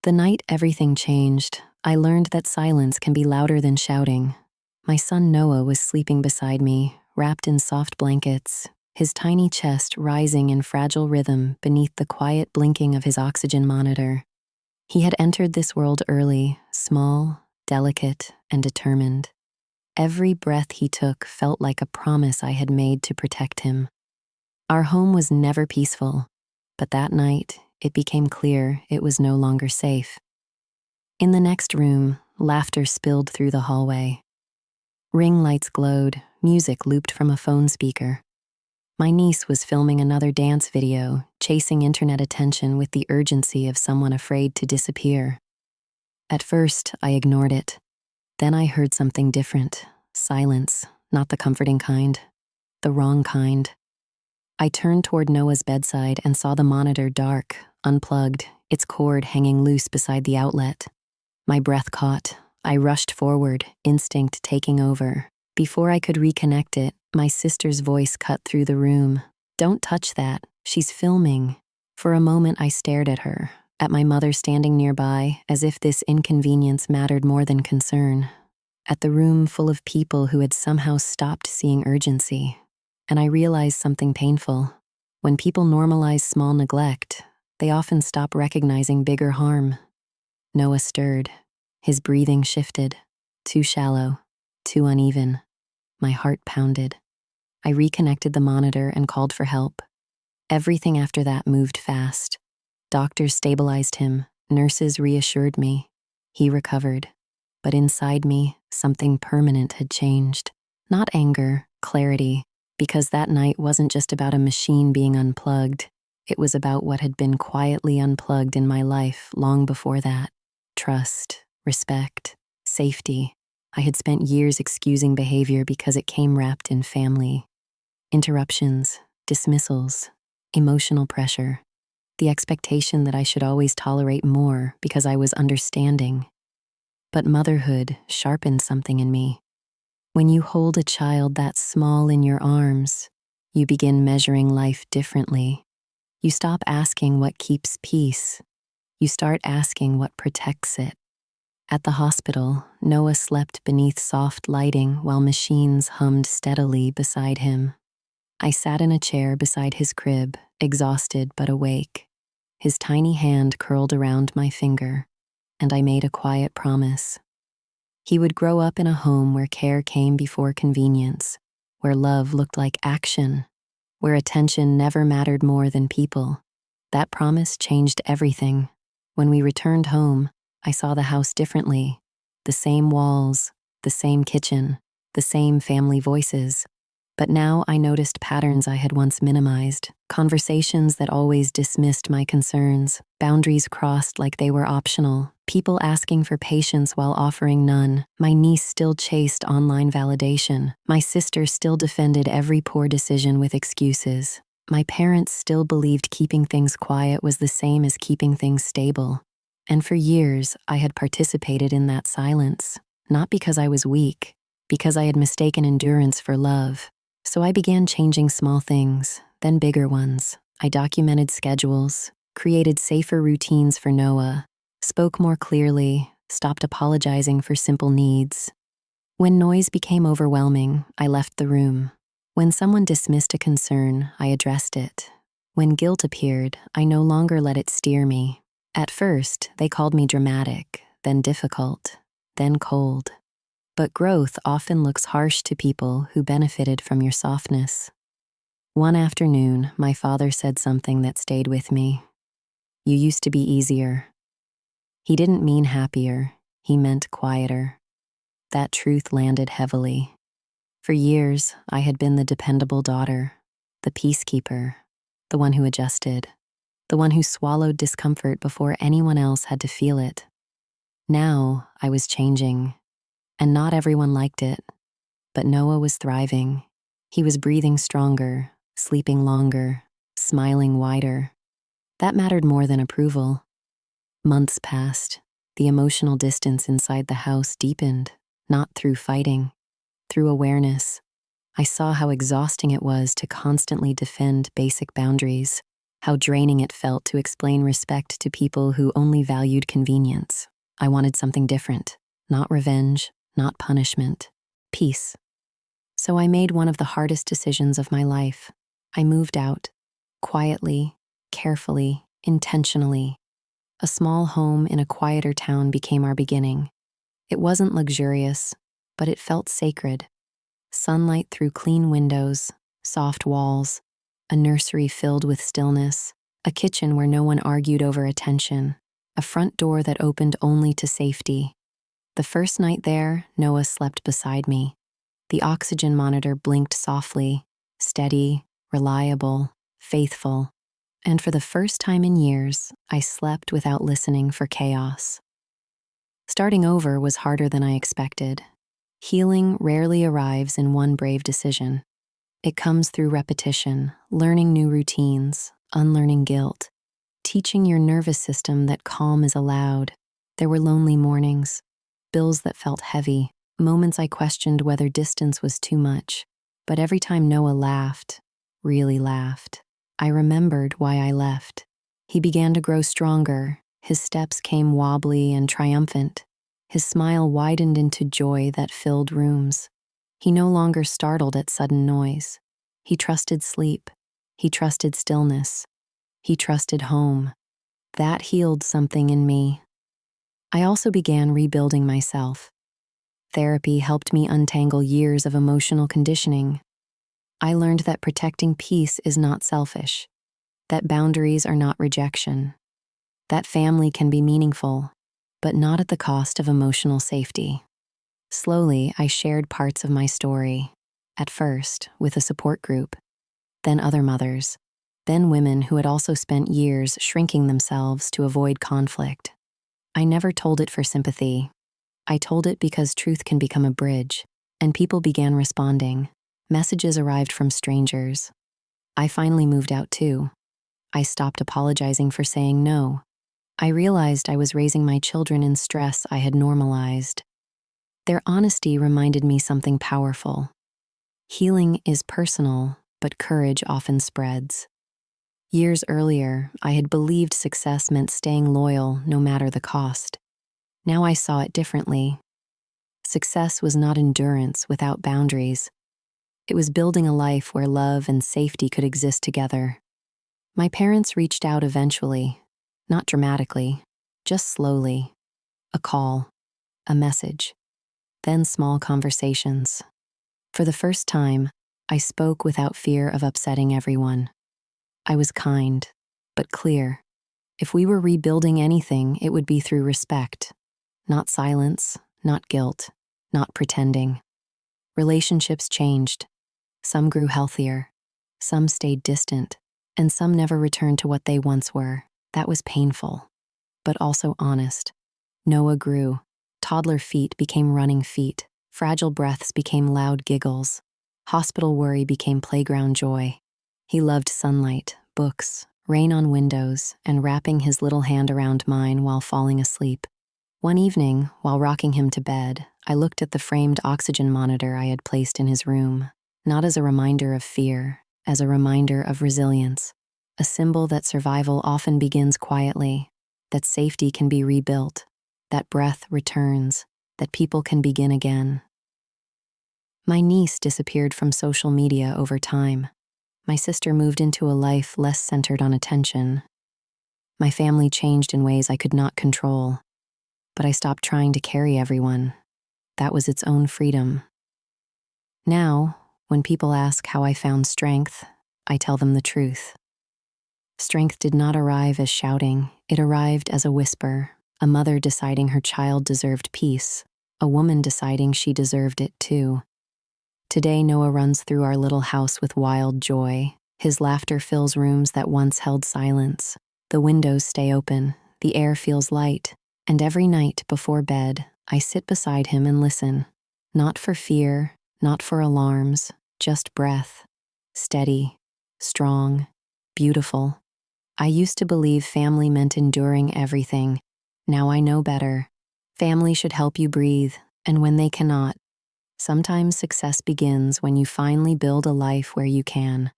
The night everything changed, I learned that silence can be louder than shouting. My son Noah was sleeping beside me, wrapped in soft blankets, his tiny chest rising in fragile rhythm beneath the quiet blinking of his oxygen monitor. He had entered this world early, small, delicate, and determined. Every breath he took felt like a promise I had made to protect him. Our home was never peaceful, but that night, it became clear it was no longer safe. In the next room, laughter spilled through the hallway. Ring lights glowed, music looped from a phone speaker. My niece was filming another dance video, chasing internet attention with the urgency of someone afraid to disappear. At first, I ignored it. Then I heard something different. Silence, not the comforting kind, the wrong kind. I turned toward Noah's bedside and saw the monitor dark, unplugged, its cord hanging loose beside the outlet. My breath caught. I rushed forward, instinct taking over. Before I could reconnect it, my sister's voice cut through the room. "Don't touch that. She's filming." For a moment I stared at her, at my mother standing nearby, as if this inconvenience mattered more than concern. At the room full of people who had somehow stopped seeing urgency. And I realized something painful. When people normalize small neglect, they often stop recognizing bigger harm. Noah stirred. His breathing shifted. Too shallow, too uneven. My heart pounded. I reconnected the monitor and called for help. Everything after that moved fast. Doctors stabilized him. Nurses reassured me. He recovered. But inside me, something permanent had changed. Not anger, clarity, because that night wasn't just about a machine being unplugged. It was about what had been quietly unplugged in my life long before that. Trust, respect, safety. I had spent years excusing behavior because it came wrapped in family. Interruptions, dismissals, emotional pressure. The expectation that I should always tolerate more because I was understanding. But motherhood sharpened something in me. When you hold a child that small in your arms, you begin measuring life differently. You stop asking what keeps peace. You start asking what protects it. At the hospital, Noah slept beneath soft lighting while machines hummed steadily beside him. I sat in a chair beside his crib, exhausted but awake. His tiny hand curled around my finger, and I made a quiet promise. He would grow up in a home where care came before convenience, where love looked like action, where attention never mattered more than people. That promise changed everything. When we returned home, I saw the house differently. The same walls, the same kitchen, the same family voices. But now I noticed patterns I had once minimized, conversations that always dismissed my concerns, boundaries crossed like they were optional, people asking for patience while offering none. My niece still chased online validation. My sister still defended every poor decision with excuses. My parents still believed keeping things quiet was the same as keeping things stable. And for years, I had participated in that silence, not because I was weak, because I had mistaken endurance for love. So I began changing small things, then bigger ones. I documented schedules, created safer routines for Noah, spoke more clearly, stopped apologizing for simple needs. When noise became overwhelming, I left the room. When someone dismissed a concern, I addressed it. When guilt appeared, I no longer let it steer me. At first, they called me dramatic, then difficult, then cold. But growth often looks harsh to people who benefited from your softness. One afternoon, my father said something that stayed with me. "You used to be easier." He didn't mean happier, he meant quieter. That truth landed heavily. For years, I had been the dependable daughter, the peacekeeper, the one who adjusted, the one who swallowed discomfort before anyone else had to feel it. Now, I was changing. And not everyone liked it. But Noah was thriving. He was breathing stronger, sleeping longer, smiling wider. That mattered more than approval. Months passed. The emotional distance inside the house deepened, not through fighting, through awareness. I saw how exhausting it was to constantly defend basic boundaries. how draining it felt to explain respect to people who only valued convenience. I wanted something different, not revenge, not punishment, peace. So I made one of the hardest decisions of my life. I moved out, quietly, carefully, intentionally. A small home in a quieter town became our beginning. It wasn't luxurious, but it felt sacred. Sunlight through clean windows, soft walls, a nursery filled with stillness, a kitchen where no one argued over attention, a front door that opened only to safety. The first night there, Noah slept beside me. The oxygen monitor blinked softly, steady, reliable, faithful. And for the first time in years, I slept without listening for chaos. Starting over was harder than I expected. Healing rarely arrives in one brave decision. It comes through repetition, learning new routines, unlearning guilt, teaching your nervous system that calm is allowed. There were lonely mornings, bills that felt heavy, moments I questioned whether distance was too much. But every time Noah laughed, really laughed, I remembered why I left. He began to grow stronger. His steps came wobbly and triumphant. His smile widened into joy that filled rooms. He no longer startled at sudden noise. He trusted sleep. He trusted stillness. He trusted home. That healed something in me. I also began rebuilding myself. Therapy helped me untangle years of emotional conditioning. I learned that protecting peace is not selfish, that boundaries are not rejection, that family can be meaningful, but not at the cost of emotional safety. Slowly, I shared parts of my story, at first with a support group, then other mothers, then women who had also spent years shrinking themselves to avoid conflict. I never told it for sympathy. I told it because truth can become a bridge, and people began responding. Messages arrived from strangers. I finally moved out too. I stopped apologizing for saying no. I realized I was raising my children in stress I had normalized. Their honesty reminded me something powerful. Healing is personal, but courage often spreads. Years earlier, I had believed success meant staying loyal no matter the cost. Now I saw it differently. Success was not endurance without boundaries. It was building a life where love and safety could exist together. My parents reached out eventually, not dramatically, just slowly. A call, a message, then small conversations. For the first time, I spoke without fear of upsetting everyone. I was kind, but clear. If we were rebuilding anything, it would be through respect, not silence, not guilt, not pretending. Relationships changed. Some grew healthier, some stayed distant, and some never returned to what they once were. That was painful, but also honest. Noah grew. Toddler feet became running feet. Fragile breaths became loud giggles. Hospital worry became playground joy. He loved sunlight, books, rain on windows, and wrapping his little hand around mine while falling asleep. One evening, while rocking him to bed, I looked at the framed oxygen monitor I had placed in his room, not as a reminder of fear, as a reminder of resilience, a symbol that survival often begins quietly, that safety can be rebuilt, that breath returns, that people can begin again. My niece disappeared from social media over time. My sister moved into a life less centered on attention. My family changed in ways I could not control, but I stopped trying to carry everyone. That was its own freedom. Now, when people ask how I found strength, I tell them the truth. Strength did not arrive as shouting, it arrived as a whisper, a mother deciding her child deserved peace, a woman deciding she deserved it too. Today, Noah runs through our little house with wild joy. His laughter fills rooms that once held silence. The windows stay open, the air feels light, and every night before bed, I sit beside him and listen. Not for fear, not for alarms, just breath. Steady, strong, beautiful. I used to believe family meant enduring everything. Now I know better. Family should help you breathe, and when they cannot, sometimes success begins when you finally build a life where you can.